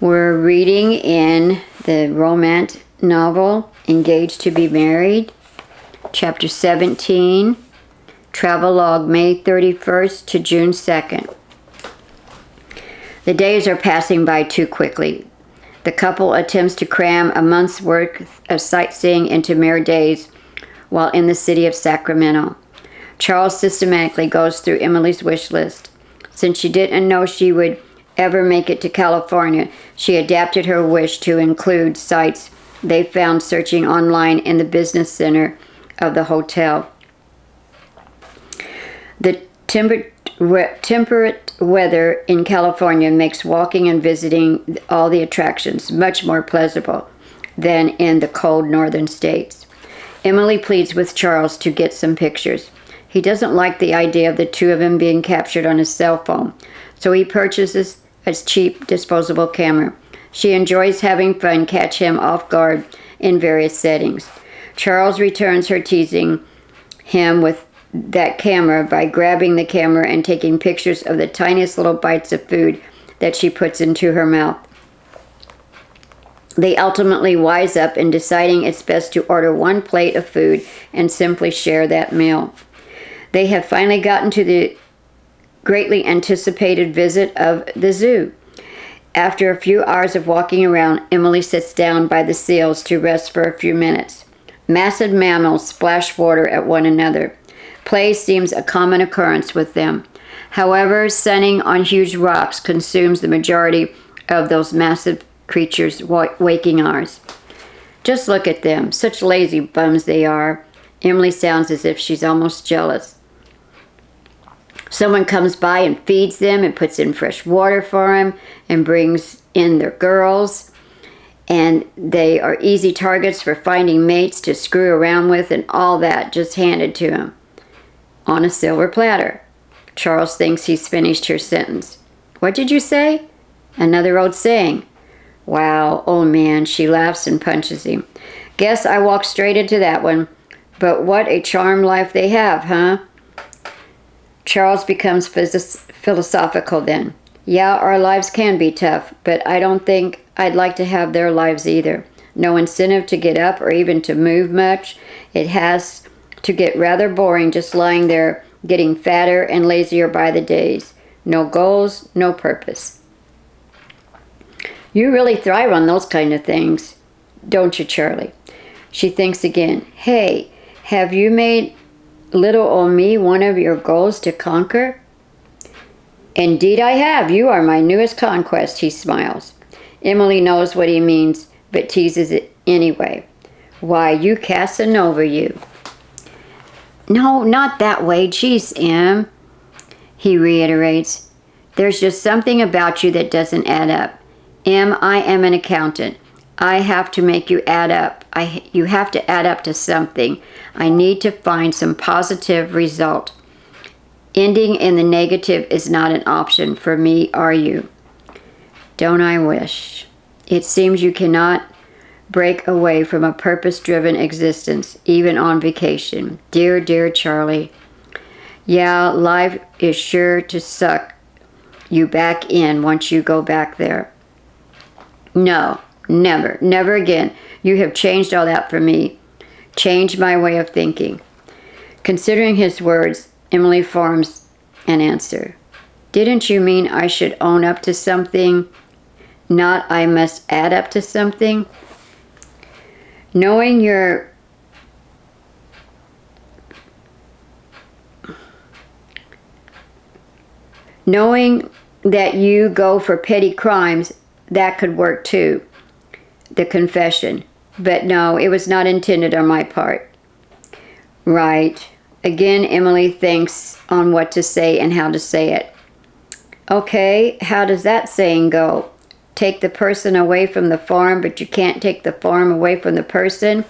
We're reading in the romance novel, Engaged to be Married, Chapter 17, Travelogue, May 31st to June 2nd. The days are passing by too quickly. The couple attempts to cram a month's worth of sightseeing into mere days while in the city of Sacramento. Charles systematically goes through Emily's wish list. Since she didn't know she would ever make it to California, she adapted her wish to include sites they found searching online in the business center of the hotel. The temperate weather in California makes walking and visiting all the attractions much more pleasurable than in the cold northern states. Emily pleads with Charles to get some pictures. He doesn't like the idea of the two of them being captured on his cell phone, so he purchases a cheap disposable camera. She enjoys having fun catch him off guard in various settings. Charles returns her teasing him with that camera by grabbing the camera and taking pictures of the tiniest little bites of food that she puts into her mouth. They ultimately wise up in deciding it's best to order one plate of food and simply share that meal. They have finally gotten to the greatly anticipated visit of the zoo. After a few hours of walking around, Emily sits down by the seals to rest for a few minutes. Massive mammals splash water at one another. Play seems a common occurrence with them. However, sunning on huge rocks consumes the majority of those massive creatures' waking hours. Just look at them. Such lazy bums they are. Emily sounds as if she's almost jealous. Someone comes by and feeds them and puts in fresh water for them and brings in their girls. And they are easy targets for finding mates to screw around with, and all that just handed to them on a silver platter. Charles thinks he's finished her sentence. What did you say? Another old saying. Wow, old man, she laughs and punches him. Guess I walked straight into that one. But what a charmed life they have, huh? Charles becomes philosophical then. Yeah, our lives can be tough, but I don't think I'd like to have their lives either. No incentive to get up or even to move much. It has to get rather boring just lying there, getting fatter and lazier by the days. No goals, no purpose. You really thrive on those kind of things, don't you, Charlie? She thinks again. Hey, have you made little old me one of your goals to conquer? Indeed I have. You are my newest conquest, he smiles. Emily knows what he means, but teases it anyway. Why, you Casanova, you. No, not that way. Geez, Em, he reiterates. There's just something about you that doesn't add up. Em, I am an accountant. I have to make you add up. You have to add up to something. I need to find some positive result. Ending in the negative is not an option for me, are you? Don't I wish? It seems you cannot break away from a purpose-driven existence, even on vacation. Dear, dear Charlie. Yeah, life is sure to suck you back in once you go back there. No, never, never again. You have changed all that for me. Changed my way of thinking. Considering his words, Emily forms an answer. Didn't you mean I should own up to something, not I must add up to something? Knowing that you go for petty crimes, that could work too. The confession. But no, it was not intended on my part. Right. Again, Emily thinks on what to say and how to say it. Okay, how does that saying go? Take the person away from the farm, but you can't take the farm away from the person?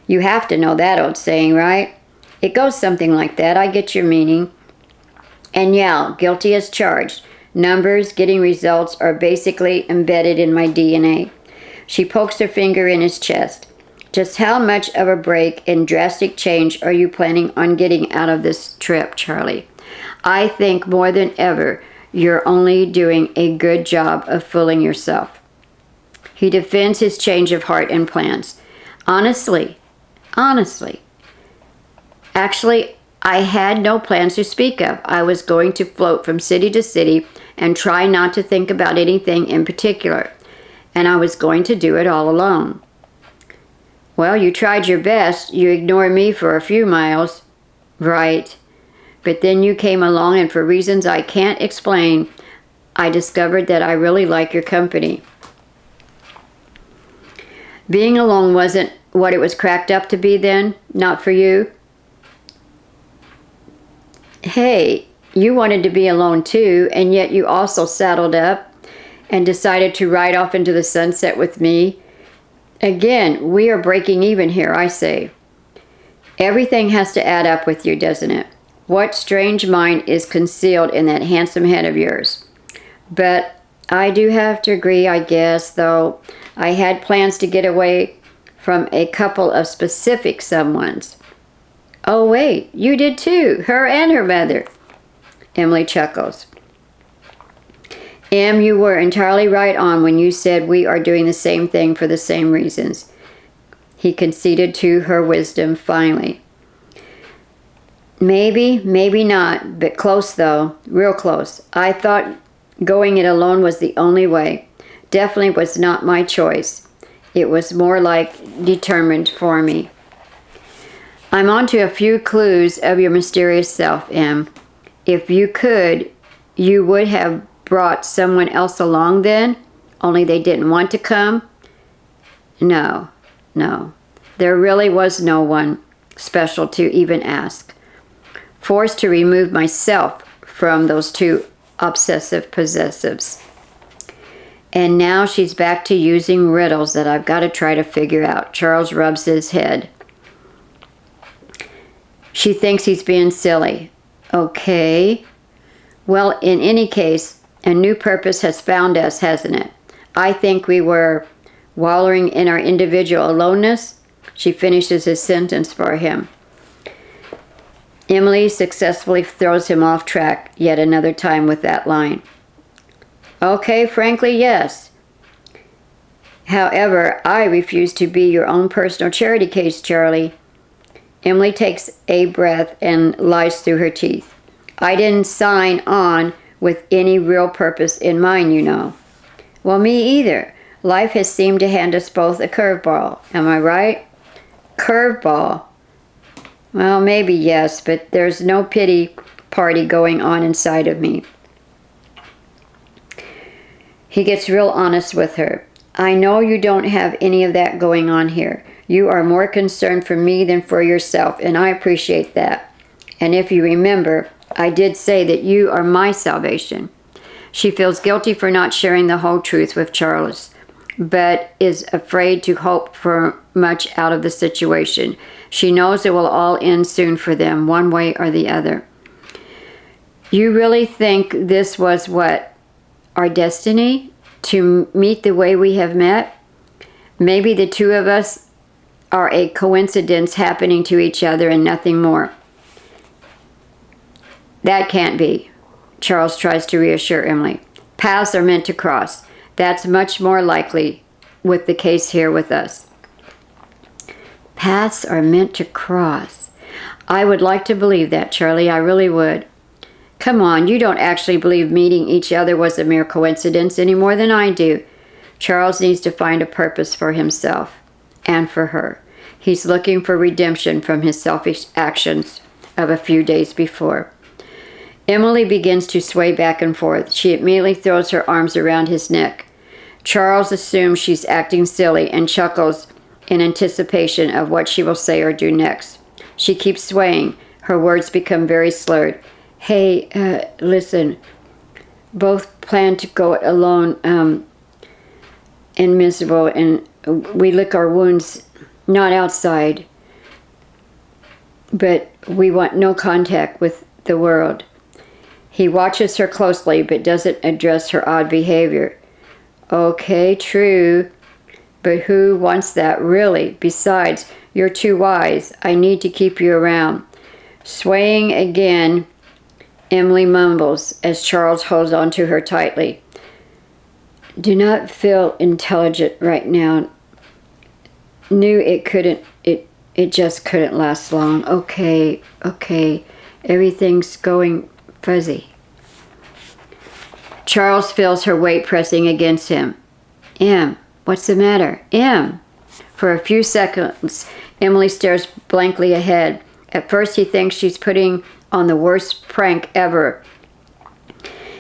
You have to know that old saying, right? It goes something like that. I get your meaning. And yeah, guilty as charged. Numbers, getting results are basically embedded in my DNA. She pokes her finger in his chest. Just how much of a break and drastic change are you planning on getting out of this trip, Charlie? I think more than ever, you're only doing a good job of fooling yourself. He defends his change of heart and plans. Honestly, actually, I had no plans to speak of. I was going to float from city to city and try not to think about anything in particular. And I was going to do it all alone. Well, you tried your best. You ignored me for a few miles. Right. But then you came along, and for reasons I can't explain, I discovered that I really like your company. Being alone wasn't what it was cracked up to be then, not for you. Hey, you wanted to be alone too, and yet you also saddled up and decided to ride off into the sunset with me. Again, we are breaking even here, I say. Everything has to add up with you, doesn't it? What strange mind is concealed in that handsome head of yours? But I do have to agree, I guess, though I had plans to get away from a couple of specific someones. Oh, wait, you did too, her and her mother. Emily chuckles. Em, you were entirely right on when you said we are doing the same thing for the same reasons. He conceded to her wisdom finally. Maybe, maybe not, but close though, real close. I thought going it alone was the only way. Definitely was not my choice. It was more like determined for me. I'm on to a few clues of your mysterious self, Em. If you could, you would have brought someone else along then, only they didn't want to come? No. There really was no one special to even ask. Forced to remove myself from those two obsessive possessives. And now she's back to using riddles that I've got to try to figure out. Charles rubs his head. She thinks he's being silly. Okay. Well, in any case, a new purpose has found us, hasn't it? I think we were wallowing in our individual aloneness. She finishes his sentence for him. Emily successfully throws him off track yet another time with that line. Okay, frankly, yes. However, I refuse to be your own personal charity case, Charlie. Emily takes a breath and lies through her teeth. I didn't sign on with any real purpose in mind, you know. Well, me either. Life has seemed to hand us both a curveball. Am I right? Curveball. Well, maybe yes, but there's no pity party going on inside of me. He gets real honest with her. I know you don't have any of that going on here. You are more concerned for me than for yourself, and I appreciate that. And if you remember, I did say that you are my salvation. She feels guilty for not sharing the whole truth with Charles, but is afraid to hope for much out of the situation. She knows it will all end soon for them, one way or the other. You really think this was what? Our destiny? To meet the way we have met? Maybe the two of us are a coincidence happening to each other and nothing more. That can't be. Charles tries to reassure Emily. Paths are meant to cross. That's much more likely with the case here with us. Paths are meant to cross. I would like to believe that, Charlie. I really would. Come on, you don't actually believe meeting each other was a mere coincidence any more than I do. Charles needs to find a purpose for himself and for her. He's looking for redemption from his selfish actions of a few days before. Emily begins to sway back and forth. She immediately throws her arms around his neck. Charles assumes she's acting silly and chuckles in anticipation of what she will say or do next. She keeps swaying. Her words become very slurred. Hey, listen, both plan to go it alone and miserable, and we lick our wounds, not outside, but we want no contact with the world. He watches her closely, but doesn't address her odd behavior. Okay, true, but who wants that really? Besides, you're too wise. I need to keep you around. Swaying again, Emily mumbles as Charles holds on to her tightly. Do not feel intelligent right now. Knew it couldn't, it just couldn't last long. Okay. Everything's going fuzzy. Charles feels her weight pressing against him. Em, what's the matter? Em. For a few seconds, Emily stares blankly ahead. At first he thinks she's putting on the worst prank ever.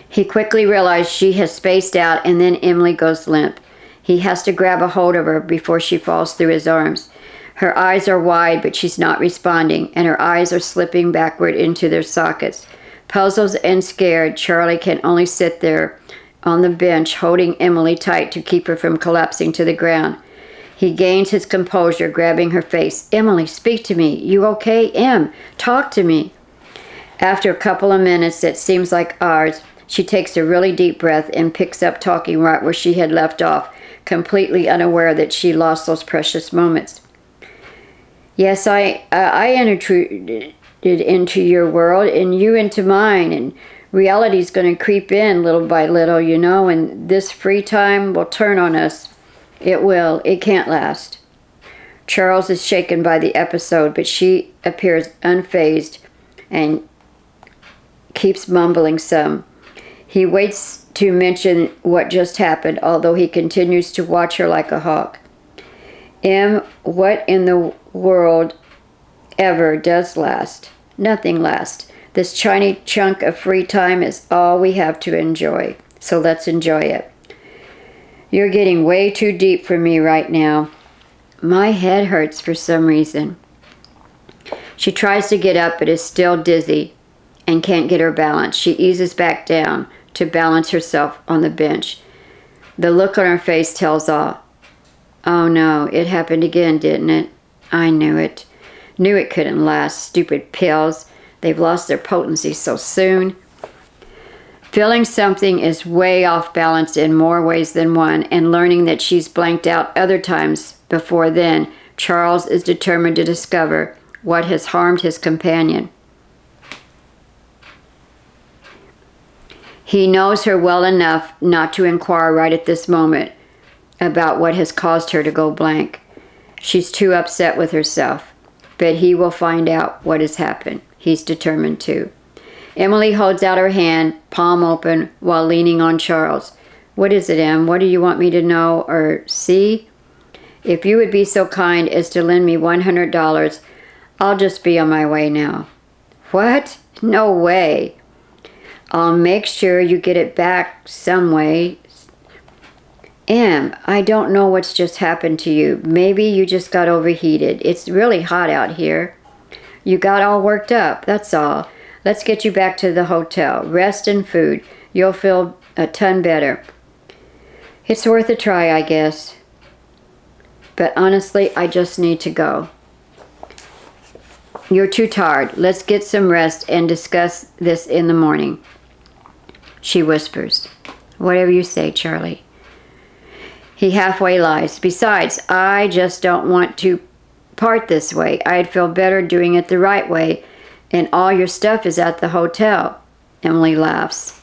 He quickly realizes she has spaced out, and then Emily goes limp. He has to grab a hold of her before she falls through his arms. Her eyes are wide, but she's not responding, and her eyes are slipping backward into their sockets. Puzzled and scared, Charlie can only sit there on the bench, holding Emily tight to keep her from collapsing to the ground. He gains his composure, grabbing her face. Emily, speak to me. You okay? Em, talk to me. After a couple of minutes that seems like hours, she takes a really deep breath and picks up talking right where she had left off, completely unaware that she lost those precious moments. Yes, I entered into your world and you into mine, and reality's going to creep in little by little, you know, and this free time will turn on us. It will. It can't last. Charles is shaken by the episode, but she appears unfazed and keeps mumbling some. He waits to mention what just happened, although he continues to watch her like a hawk. Em, what in the world ever does last? Nothing lasts. This tiny chunk of free time is all we have to enjoy, so let's enjoy it. You're getting way too deep for me right now. My head hurts for some reason. She tries to get up but is still dizzy and can't get her balance. She eases back down to balance herself on the bench. The look on her face tells all. Oh no, it happened again, didn't it? I knew it. Knew it couldn't last. Stupid pills. They've lost their potency so soon. Feeling something is way off balance in more ways than one, and learning that she's blanked out other times before then, Charles is determined to discover what has harmed his companion. He knows her well enough not to inquire right at this moment about what has caused her to go blank. She's too upset with herself, but he will find out what has happened. He's determined to. Emily holds out her hand, palm open, while leaning on Charles. What is it, Em? What do you want me to know or see? If you would be so kind as to lend me $100, I'll just be on my way now. What? No way. I'll make sure you get it back some way. Em, I don't know what's just happened to you. Maybe you just got overheated. It's really hot out here. You got all worked up, that's all. Let's get you back to the hotel. Rest and food. You'll feel a ton better. It's worth a try, I guess. But honestly, I just need to go. You're too tired. Let's get some rest and discuss this in the morning. She whispers. Whatever you say, Charlie. He halfway lies. Besides, I just don't want to part this way. I'd feel better doing it the right way. And all your stuff is at the hotel. Emily laughs.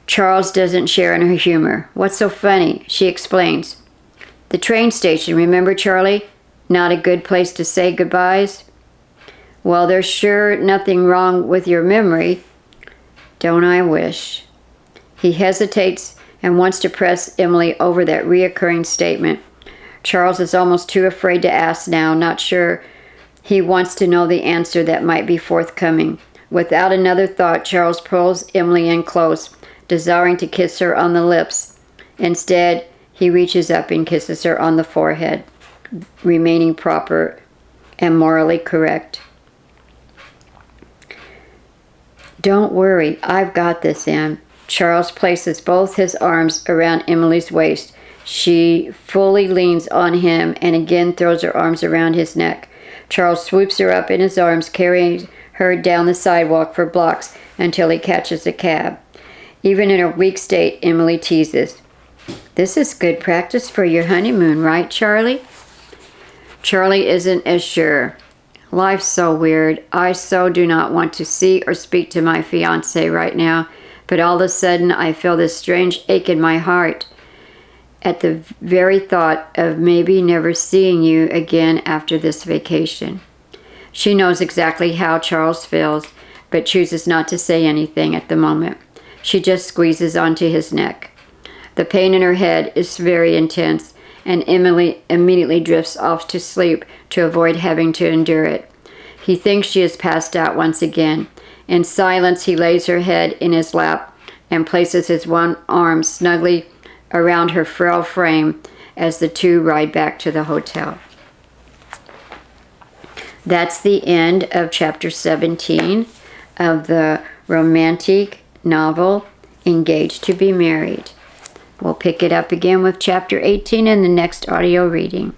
Charles doesn't share in her humor. What's so funny? She explains. The train station, remember, Charlie? Not a good place to say goodbyes? Well, there's sure nothing wrong with your memory. Don't I wish? He hesitates and wants to press Emily over that reoccurring statement. Charles is almost too afraid to ask now, not sure he wants to know the answer that might be forthcoming. Without another thought, Charles pulls Emily in close, desiring to kiss her on the lips. Instead, he reaches up and kisses her on the forehead, remaining proper and morally correct. Don't worry, I've got this, Em. Charles places both his arms around Emily's waist. She fully leans on him and again throws her arms around his neck. Charles swoops her up in his arms, carrying her down the sidewalk for blocks until he catches a cab. Even in her weak state, Emily teases. This is good practice for your honeymoon, right, Charlie? Charlie isn't as sure. Life's so weird. I so do not want to see or speak to my fiancé right now, But all of a sudden, I feel this strange ache in my heart at the very thought of maybe never seeing you again after this vacation. She knows exactly how Charles feels, but chooses not to say anything at the moment. She just squeezes onto his neck. The pain in her head is very intense, and Emily immediately drifts off to sleep to avoid having to endure it. He thinks she has passed out once again. In silence, he lays her head in his lap and places his one arm snugly around her frail frame as the two ride back to the hotel. That's the end of chapter 17 of the romantic novel Engaged to be Married. We'll pick it up again with chapter 18 in the next audio reading.